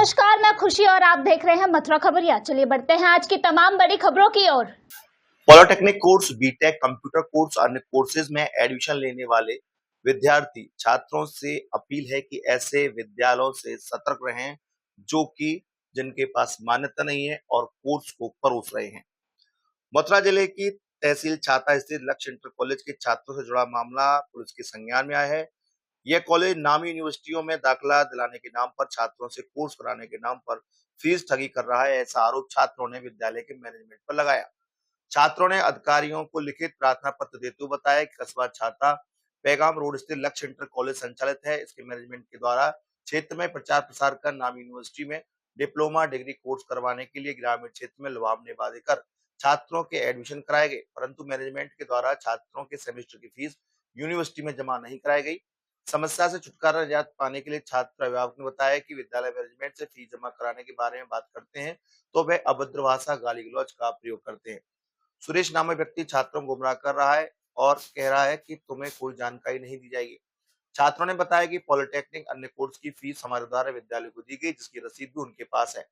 नमस्कार, मैं खुशी और आप देख रहे हैं मथुरा खबरिया। चलिए बढ़ते हैं आज की तमाम बड़ी खबरों की ओर। Polytechnic course, BTech, computer course, अन्य कोर्सेज में एडमिशन लेने वाले विद्यार्थी छात्रों से अपील है कि ऐसे विद्यालयों से सतर्क रहें जो कि जिनके पास मान्यता नहीं है और कोर्स को परोस रहे हैं। मथुरा जिले की तहसील छाता स्थित लक्ष्य इंटर कॉलेज के छात्रों से जुड़ा मामला पुलिस के संज्ञान में आया है। यह कॉलेज नामी यूनिवर्सिटियों में दाखिला दिलाने के नाम पर छात्रों से कोर्स कराने के नाम पर फीस ठगी कर रहा है। ऐसा आरोप छात्रों ने विद्यालय के मैनेजमेंट पर लगाया। छात्रों ने अधिकारियों को लिखित प्रार्थना पत्र देते हुए बताया कि कस्बा छाता पैगाम रोड स्थित लक्ष्य इंटर कॉलेज संचालित है। इसके मैनेजमेंट के द्वारा क्षेत्र में प्रचार प्रसार कर नामी यूनिवर्सिटी में डिप्लोमा डिग्री कोर्स करवाने के लिए ग्रामीण क्षेत्र में लुभावने वादे कर छात्रों के एडमिशन कराए गए, परंतु मैनेजमेंट के द्वारा छात्रों के सेमेस्टर की फीस यूनिवर्सिटी में जमा नहीं कराई गई। समस्या से छुटकारा निजात पाने के लिए छात्र अभिभावक ने बताया कि विद्यालय मैनेजमेंट से फीस जमा कराने के बारे में बात करते हैं तो वे अभद्र भाषा, गाली गलौज का प्रयोग करते हैं। सुरेश नामक व्यक्ति छात्रों को गुमराह कर रहा है और कह रहा है कि तुम्हें कोई जानकारी नहीं दी जाएगी। छात्रों ने बताया कि पॉलिटेक्निक अन्य कोर्स की फीस हमारे द्वारा विद्यालय को दी गई, जिसकी रसीद भी उनके पास है।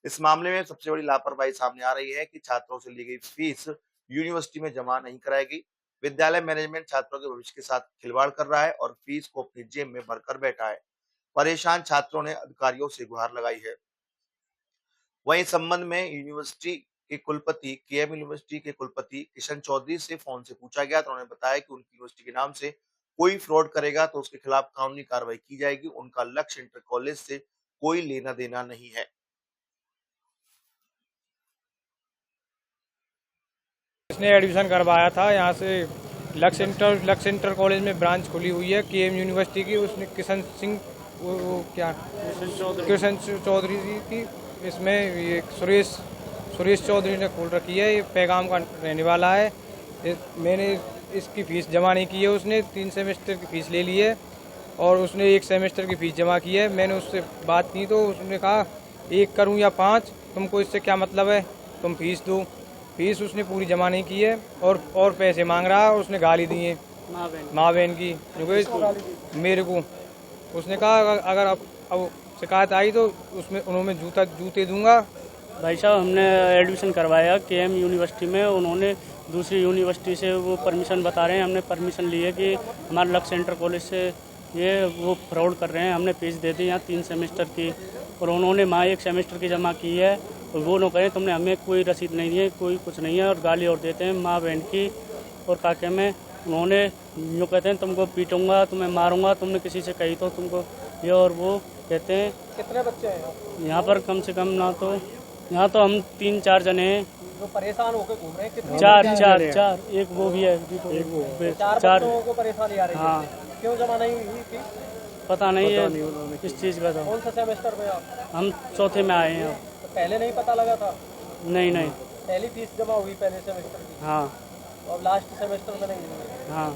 इस मामले में सबसे बड़ी लापरवाही सामने आ रही है कि छात्रों से ली गई फीस यूनिवर्सिटी में जमा नहीं कराई गई। विद्यालय मैनेजमेंट छात्रों के भविष्य के साथ खिलवाड़ कर रहा है और फीस को अपनी जेब में भरकर बैठा है। परेशान छात्रों ने अधिकारियों से गुहार लगाई है। वहीं इस संबंध में यूनिवर्सिटी के कुलपति केएम यूनिवर्सिटी के कुलपति किशन चौधरी से फोन से पूछा गया तो उन्होंने बताया कि उनकी यूनिवर्सिटी के नाम से कोई फ्रॉड करेगा तो उसके खिलाफ कानूनी कार्रवाई की जाएगी। उनका लक्ष्य इंटर कॉलेज से कोई लेना देना नहीं है। इसने एडमिशन करवाया था यहाँ से लक्ष्य इंटर कॉलेज में ब्रांच खुली हुई है केएम यूनिवर्सिटी की। उसने किशन चौधरी जी की, इसमें ये सुरेश चौधरी ने खोल रखी है। ये पैगाम का रहने वाला है। मैंने इसकी फीस जमा नहीं की है। उसने 3 सेमेस्टर की फीस ले ली है और उसने 1 सेमेस्टर की फीस जमा की है। मैंने उससे बात की तो उसने कहा 1 करूं या 5, तुमको इससे क्या मतलब है, तुम फीस दो। फीस उसने पूरी जमा नहीं की है और पैसे मांग रहा है। उसने गाली दी है माँ बहन की, जो मेरे को। उसने कहा अगर अब शिकायत आई तो उसमें उन्होंने जूते दूंगा। भाई साहब, हमने एडमिशन करवाया केएम यूनिवर्सिटी में। उन्होंने दूसरी यूनिवर्सिटी से वो परमिशन बता रहे हैं। हमने परमिशन ली है कि हमारे लक्ष्य इंटर कॉलेज से ये वो फ्रॉड कर रहे हैं। हमने फीस दे दी यहाँ 3 सेमेस्टर की और उन्होंने माँ 1 सेमेस्टर की जमा की है। और वो लोग कहें तुमने हमें कोई रसीद नहीं दी है, कोई कुछ नहीं है, और गाली और देते हैं माँ बहन की और काके में। उन्होंने यूँ कहते हैं तुमको पीटूंगा, तुम्हें मारूंगा, तुमने किसी से कही तो तुमको ये और वो कहते हैं। कितने बच्चे हैं यहाँ पर? कम से कम ना तो यहाँ तो हम 3-4 जने हैं जो परेशान होकर घूम रहे हैं। चार एक वो भी है। चार लोगों को परेशानी आ रही है। हाँ। क्यों जमा नहीं हुई थी? पता नहीं है इस चीज़ का। था कौन सा सेमेस्टर में आप? हम चौथे में आए हैं। तो पहले नहीं पता लगा था? नहीं पहली फीस जमा हुई पहले सेमेस्टर की। हाँ। और लास्ट सेमेस्टर में नहीं हुई? हाँ,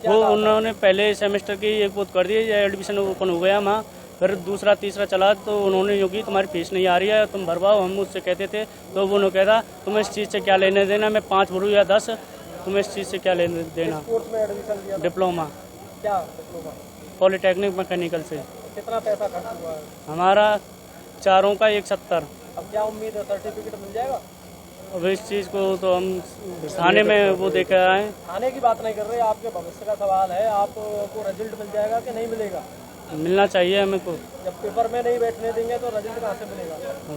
वो उन्होंने पहले सेमेस्टर की एक वोट कर दी, एडमिशन ओपन हो गया वहाँ। फिर दूसरा तीसरा चला तो उन्होंने यूँ की तुम्हारी फीस नहीं आ रही है, तुम भरवाओ। हम उससे कहते थे तो वो कहता तुम्हें इस चीज़ से क्या लेने देना, मैं 5 भरूँ या 10, तुम्हें इस चीज़ से क्या लेने देना। कोर्स में एडमिशन लिया? डिप्लोमा। क्या डिप्लोमा? पॉलिटेक्निक मैकेनिकल से। कितना पैसा खर्च हुआ है? हमारा चारों का 170। अब क्या उम्मीद है, सर्टिफिकेट मिल जाएगा? अब इस चीज़ को तो हम थाने में वो देकर आए। थाने की बात नहीं कर रहे, आपके भविष्य का सवाल है। आपको रिजल्ट मिल जाएगा कि नहीं मिलेगा? मिलना चाहिए हमें को। जब पेपर में नहीं बैठने देंगे तो रिजल्ट कहाँ से मिलेगा?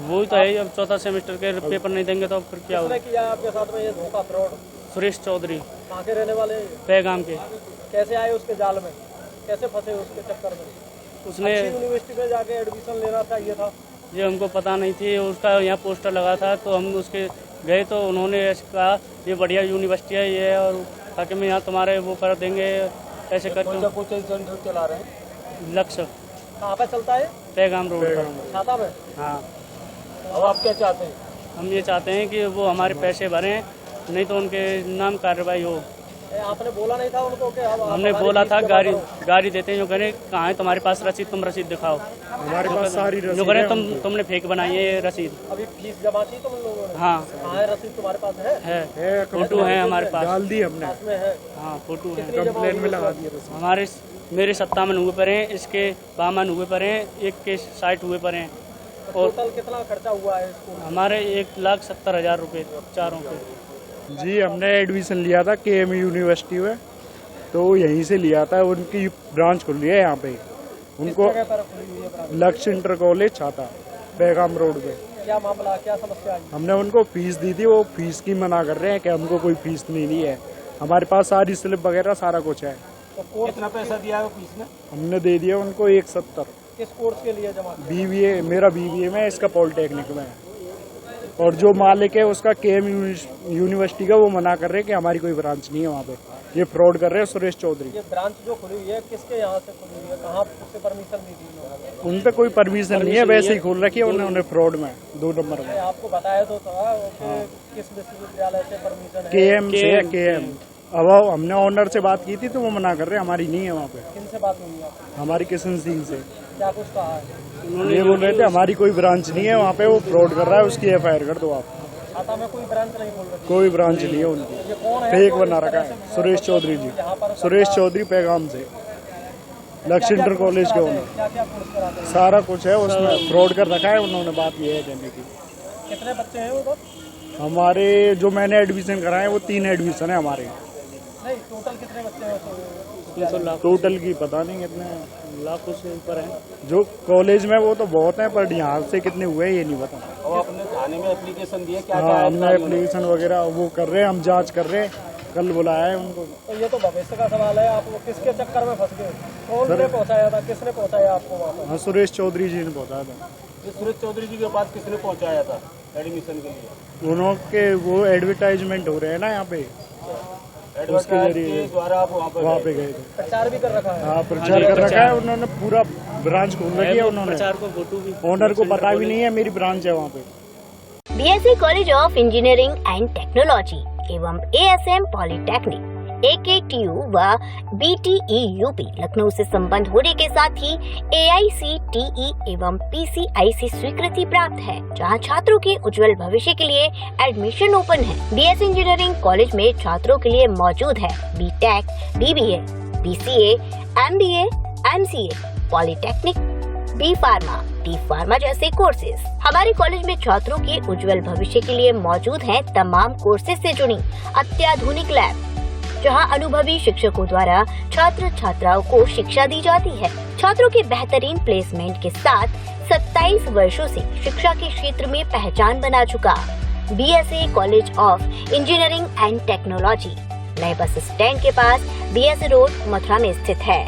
वही तो है, अब चौथा सेमेस्टर के पेपर नहीं देंगे तो फिर क्या होगा। किसने किया आपके साथ में ये धोखा, फ्रॉड? सुरेश चौधरी। कहाँ के रहने वाले? पैगाम के। कैसे आए उसके जाल में? कैसे फंसे उसके चक्कर में? उसने यूनिवर्सिटी में जाके एडमिशन लेना चाहिए था। ये हमको पता नहीं थी, उसका यहाँ पोस्टर लगा था तो हम उसके गए तो उन्होंने कहा ये बढ़िया यूनिवर्सिटी है ये, और ताकि मैं यहाँ तुम्हारे वो कर देंगे ऐसे करके। कोचिंग सेंटर चला रहे हैं? लक्ष्य। कहाँ पे चलता है? पैगाम रोड पर। छाता में? हाँ। अब आप क्या चाहते हैं? हम ये चाहते हैं कि वो हमारे पैसे भरें, नहीं तो उनके नाम कार्रवाई हो। आपने बोला नहीं था उनको कि हमने बोला था गाड़ी देते हैं, जो करें कहाँ है तुम्हारे पास रसीद, तुम रसीद दिखाओ। हमारे पास सारी जो करें तुमने फेक बनाई है ये रसीद। अभी फीस जमा की तुम लोगों ने? हाँ। कहाँ है रसीद? तुम्हारे पास है? फोटो है हमारे पास, डाल दी हमने। पास में है? हाँ, फोटो है, कंप्लेन में लगा दिया। हमारे मेरे 57 हुए पर हैं, इसके 52 हुए पर हैं, एक के 60 हुए पर हैं। और टोटल कितना खर्चा हुआ है इसको? हमारे 1,70,000 रुपये चारों के। जी हमने एडमिशन लिया था KM यूनिवर्सिटी में, तो यहीं से लिया था। उनकी ब्रांच खुल रही है यहाँ पे। उनको जगह पर खुली हुई है ब्रांच? लक्ष्य इंटर कॉलेज छाता पैगाम रोड पे। क्या मामला, क्या समस्या आई? हमने उनको फीस दी थी, वो फीस की मना कर रहे हैं कि हमको कोई फीस नहीं ली है। हमारे पास सारी स्लिप वगैरह सारा कुछ है। तो कोर्स कितना पैसा दिया है फीस में? हमने दे दिया उनको 170। किस कोर्स के लिए जमा किया? BBA, मेरा BBA में, इसका पॉलिटेक्निक में है। और जो मालिक है उसका KM यूनिवर्सिटी का, वो मना कर रहे हैं कि हमारी कोई ब्रांच नहीं है वहाँ पे। ये फ्रॉड कर रहे हैं सुरेश चौधरी। ये ब्रांच जो खुली हुई है किसके यहाँ से खुली हुई है, कहाँ से परमिशन दी थी? उन पे कोई परमिशन नहीं है, वैसे ही खोल रखी है उन्होंने फ्रॉड में 2 नंबर में। आपको बताया तो था कि किस विश्वविद्यालय से परमिशन है? KM से है, KM। अब हमने ऑनर से बात की थी तो वो मना कर रहे हैं, हमारी नहीं है वहाँ पे। किनसे बात हुई आपकी? हमारी किशन सिंह से। क्या कुछ कहा है? ये बोल रहे थे हमारी कोई ब्रांच नहीं है वहाँ पे, वो फ्रॉड कर रहा है, उसकी FIR कर दो आप। खाता में कोई ब्रांच नहीं खोल रही? कोई ब्रांच नहीं है उनकी, ये कौन है? फेक बना रखा है सुरेश चौधरी जी। सुरेश चौधरी पैगाम से, लक्ष्य इंटर कॉलेज के ओनर। क्या क्या कोर्स कराते हैं? सारा कुछ है उसमें, फ्रॉड कर रखा है उन्होंने। बात ये है कहने की। कितने बच्चे हैं उधर? हमारे जो मैंने एडमिशन कराए वो 3 एडमिशन है हमारे। नहीं, टोटल कितने बच्चे हैं? 300 लाख टोटल की पता नहीं कितने लाखों से ऊपर है। जो कॉलेज में वो तो बहुत है, पर यहाँ से कितने हुए ये नहीं पता। और आपने थाने में एप्लीकेशन दिए? क्या हाँ, हमने एप्लीकेशन वगैरह वो कर रहे हैं, हम जांच कर रहे हैं, कल बुलाया है उनको। तो ये तो भविष्य का सवाल है, आप वो किसके चक्कर में फंस गए? कौन ने पहुंचाया था, किसने पहुंचाया आपको वहाँ पर? हाँ, सुरेश चौधरी जी ने पहुंचाया था। ये सुरेश चौधरी जी के पास किसने पहुंचाया था एडमिशन के लिए? उन्होंने वो एडवर्टाइजमेंट हो रहे हैं ना यहाँ पे, उसके जरिए द्वारा आप वहाँ पे गए थे। प्रचार भी कर रखा है? हाँ, प्रचार कर रखा है उन्होंने, पूरा ब्रांच खोल रखी है उन्होंने। प्रचार को फोटो भी ओनर को पता भी नहीं है मेरी ब्रांच है वहाँ पे। BSc college of engineering and technology एवं ASM पॉलिटेक्निक AKTU व BTE UP लखनऊ से संबंध होने के साथ ही AICTE एवं PCI स्वीकृति प्राप्त है, जहां छात्रों के उज्जवल भविष्य के लिए एडमिशन ओपन है। BSc इंजीनियरिंग कॉलेज में छात्रों के लिए मौजूद है BTech, BBA, BCA, MBA, MCA, polytechnic, B pharma, D pharma जैसे कोर्सेज। हमारे कॉलेज में छात्रों के उज्जवल भविष्य के लिए मौजूद हैं तमाम कोर्सेज से जुड़ी अत्याधुनिक लैब, जहां अनुभवी शिक्षकों द्वारा छात्र छात्राओं को शिक्षा दी जाती है। छात्रों के बेहतरीन प्लेसमेंट के साथ 27 वर्षों से शिक्षा के क्षेत्र में पहचान बना चुका BSc college of engineering and technology नए बस स्टैंड के पास BSc रोड मथुरा में स्थित है।